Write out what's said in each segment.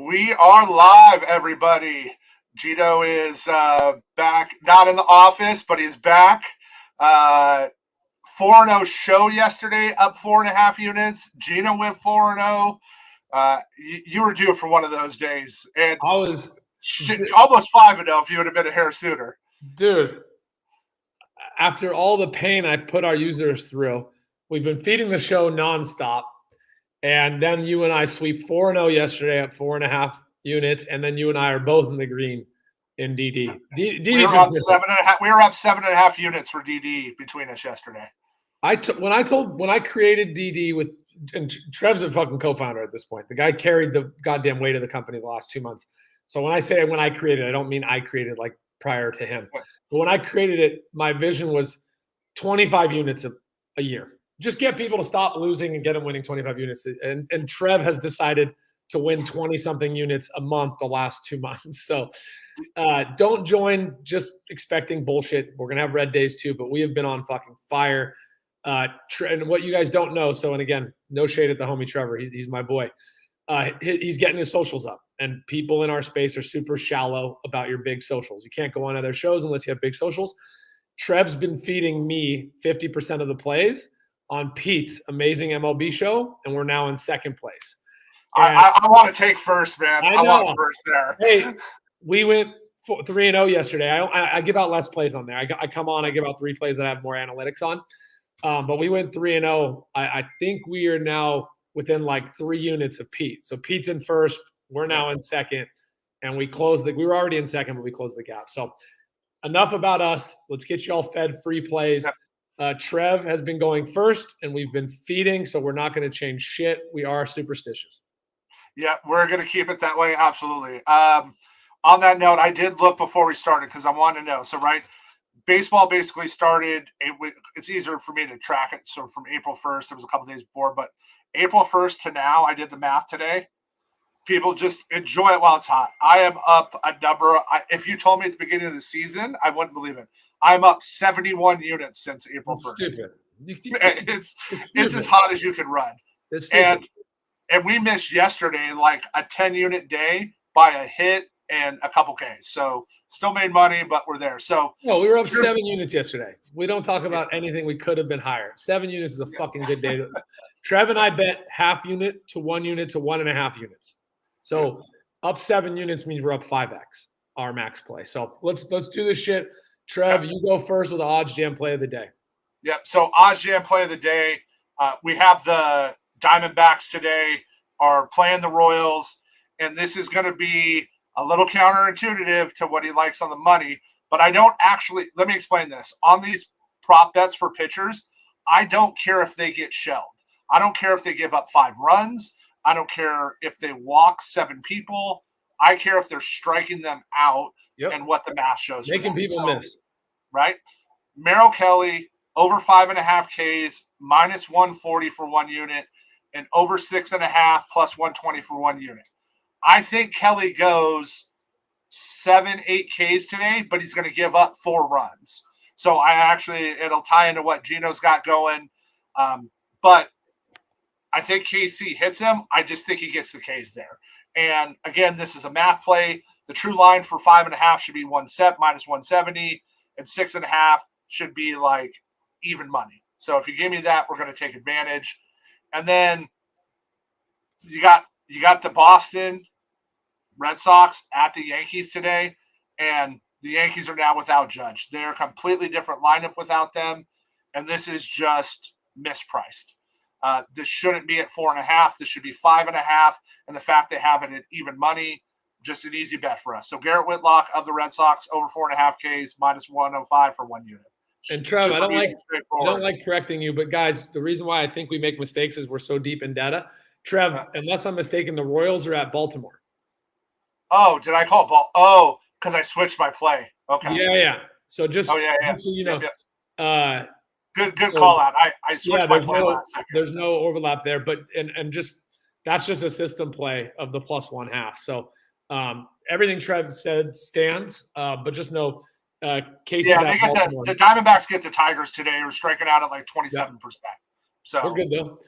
We are live, everybody. Gino is back, not in the office, but he's back. 4-0 show yesterday, up 4.5 units. Gino went 4-0. You were due for one of those days. And I was almost 5-0 if you would have been a hair sooner. Dude, after all the pain I've put our users through, we've been feeding the show nonstop. And then you and I sweep 4-0 yesterday at 4.5 units, and then you and I are both in the green in DD. We were up 7.5. We were up 7.5 units for DD between us yesterday. When I created DD with, and Trev's a fucking co-founder at this point. The guy carried the goddamn weight of the company the last 2 months. So when I say when I created, I don't mean I created like prior to him. But when I created it, my vision was 25 units a year. Just get people to stop losing and get them winning 25 units. And Trev has decided to win 20-something units a month the last 2 months. So don't join just expecting bullshit. We're going to have red days too, but we have been on fucking fire. And what you guys don't know, so, and again, no shade at the homie Trevor. He's my boy. He's getting his socials up. And people in our space are super shallow about your big socials. You can't go on other shows unless you have big socials. Trev's been feeding me 50% of the plays on Pete's amazing MLB show, and we're now in second place. I want to take first, man. I want first there. Hey, we went 3-0 yesterday. I give out less plays on there. I come on, I give out 3 plays that I have more analytics on. But we went 3-0. I think we are now within like 3 units of Pete. So Pete's in first. We're now in second. And we were already in second, but we closed the gap. So enough about us. Let's get you all fed free plays. Yep. Trev has been going first, and we've been feeding, so we're not going to change shit. We are superstitious. Yeah, we're going to keep it that way. Absolutely. On that note, I did look before we started because I wanted to know. So, right, baseball basically started. It's easier for me to track it. So from April 1st, there was a couple days before, but April 1st to now, I did the math today. People just enjoy it while it's hot. I am up a number. If you told me at the beginning of the season, I wouldn't believe it. I'm up 71 units since April 1st. It's as hot as you can run. And we missed yesterday like a 10-unit day by a hit and a couple Ks. So still made money, but we're there. So no, we were up 7 units yesterday. We don't talk about anything we could have been higher. 7 units is a fucking good day. Trev and I bet half unit to 1 unit to 1.5 units. So up 7 units means we're up 5x our max play. So let's do this shit. Trev, you go first with the OddsJam play of the day. Yep. So OddsJam play of the day. We have the Diamondbacks today are playing the Royals, and this is going to be a little counterintuitive to what he likes on the money. But I don't actually. Let me explain this. On these prop bets for pitchers, I don't care if they get shelled. I don't care if they give up 5 runs. I don't care if they walk 7 people. I care if they're striking them out and what the math shows. Making people miss. Right? Merrill Kelly, over 5.5 Ks, minus 140 for 1 unit, and over 6.5 plus 120 for 1 unit. I think Kelly goes 7-8 Ks today, but he's going to give up 4 runs. So it'll tie into what Gino's got going. But I think KC hits him. I just think he gets the Ks there. And again, this is a math play. The true line for 5.5 should be minus 170, and 6.5 should be like even money. So if you give me that, we're going to take advantage. And then you got the Boston Red Sox at the Yankees today, and the Yankees are now without Judge. They're a completely different lineup without them, and this is just mispriced. This shouldn't be at 4.5. This should be 5.5. And the fact they have it at even money, just an easy bet for us. So Garrett Whitlock of the Red Sox, over 4.5 Ks, minus 105 for 1 unit. And Trev, I don't like correcting you, but guys, the reason why I think we make mistakes is we're so deep in data. Trev, unless I'm mistaken, the Royals are at Baltimore. Oh, did I call ball? Oh, because I switched my play. Okay. Yeah. So just so you know. Good call out. I switched my play last second. There's no overlap there, but and just that's just a system play of the plus 1/2. So everything Trev said stands, but just know Casey's they get the Diamondbacks get the Tigers today. We're striking out at like 27%. So we're good though.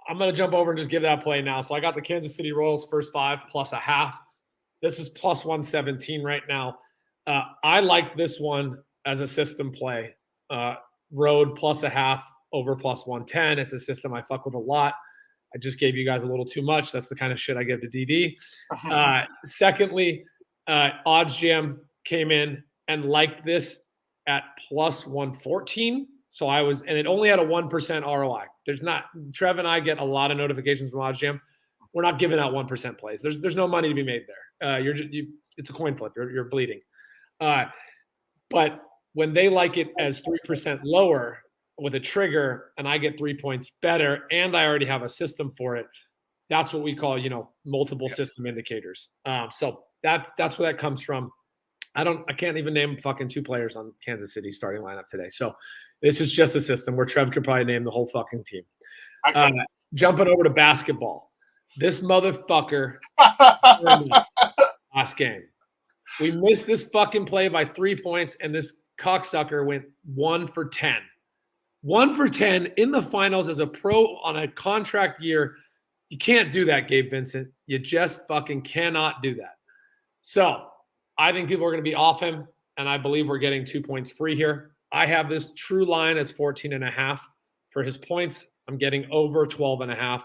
I'm going to jump over and just give that play now. So I got the Kansas City Royals first 5 plus a half. This is plus 117 right now. I like this one as a system play. Road plus a half, over plus 110. It's a system I fuck with a lot. I just gave you guys a little too much. That's the kind of shit I give to DD. Secondly, OddsJam came in and liked this at plus 114. So and it only had a 1% ROI. Trev and I get a lot of notifications from OddsJam. We're not giving out 1% plays. There's no money to be made there. It's a coin flip. You're bleeding. But when they like it as 3% lower with a trigger, and I get 3 points better, and I already have a system for it, that's what we call, multiple system indicators. So that's where that comes from. I can't even name fucking 2 players on Kansas City starting lineup today. So this is just a system where Trev could probably name the whole fucking team. Jumping over to basketball. This motherfucker last game. We missed this fucking play by 3 points, and this cocksucker went 1 for 10. 1 for 10 in the finals as a pro on a contract year. You can't do that, Gabe Vincent. You just fucking cannot do that. So I think people are going to be off him, and I believe we're getting 2 points free here. I have this true line as 14.5 for his points. I'm getting over 12.5.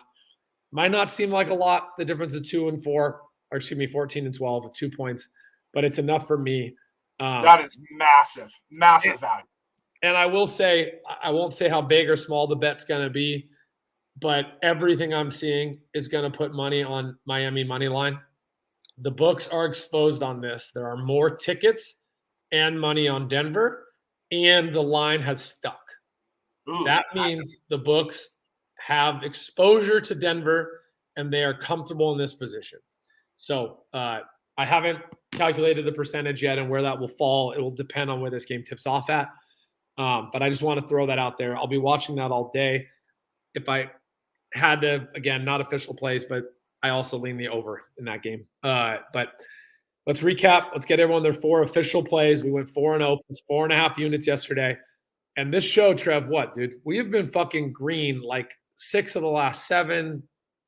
Might not seem like a lot, the difference of 2 and 4, or 14 and 12 with 2 points, but it's enough for me. That is massive value. And I will say, I won't say how big or small the bet's going to be, but everything I'm seeing is going to put money on Miami money line. The books are exposed on this. There are more tickets and money on Denver, and the line has stuck. Ooh, that means the books have exposure to Denver, and they are comfortable in this position. So I haven't calculated the percentage yet and where that will fall. It will depend on where this game tips off at. But I just want to throw that out there. I'll be watching that all day. If I had to, again, not official plays, but I also lean the over in that game. But let's recap. Let's get everyone their 4 official plays. We went 4-0. It's 4.5 units yesterday. And this show, Trev, what, dude? We have been fucking green like 6 of the last 7,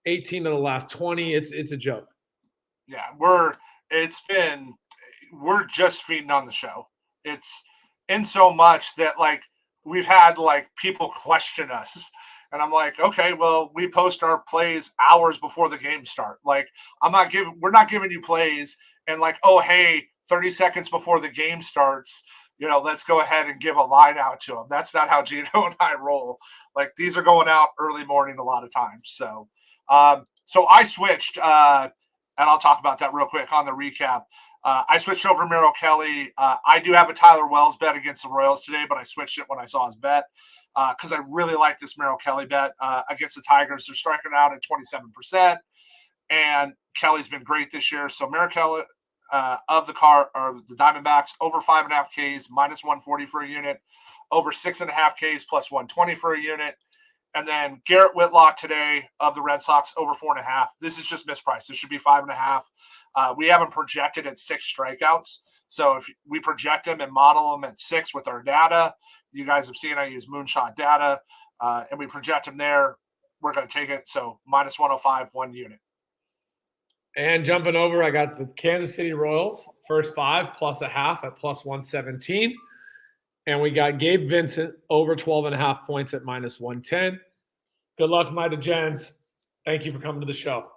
18 of the last 20. It's a joke. Yeah, we're just feeding on the show. It's in so much that like we've had like people question us. And I'm like, okay, well, we post our plays hours before the game start. Like, we're not giving you plays and like, oh, hey, 30 seconds before the game starts, let's go ahead and give a line out to them. That's not how Gino and I roll. Like, these are going out early morning a lot of times. So I switched, and I'll talk about that real quick on the recap. I switched over Merrill Kelly. I do have a Tyler Wells bet against the Royals today, but I switched it when I saw his bet because I really like this Merrill Kelly bet against the Tigers. They're striking out at 27%, and Kelly's been great this year. So Merrill Kelly of the Diamondbacks over 5.5 Ks minus 140 for a unit, over 6.5 Ks plus 120 for a unit. And then Garrett Whitlock today of the Red Sox over 4.5. This is just mispriced. This should be 5.5. We haven't projected at 6 strikeouts. So if we project them and model them at 6 with our data, you guys have seen I use Moonshot data, and we project them there. We're going to take it. So minus 105, 1 unit. And jumping over, I got the Kansas City Royals first 5 plus a half at plus 117. And we got Gabe Vincent over 12.5 points at minus 110. Good luck, my degens. Thank you for coming to the show.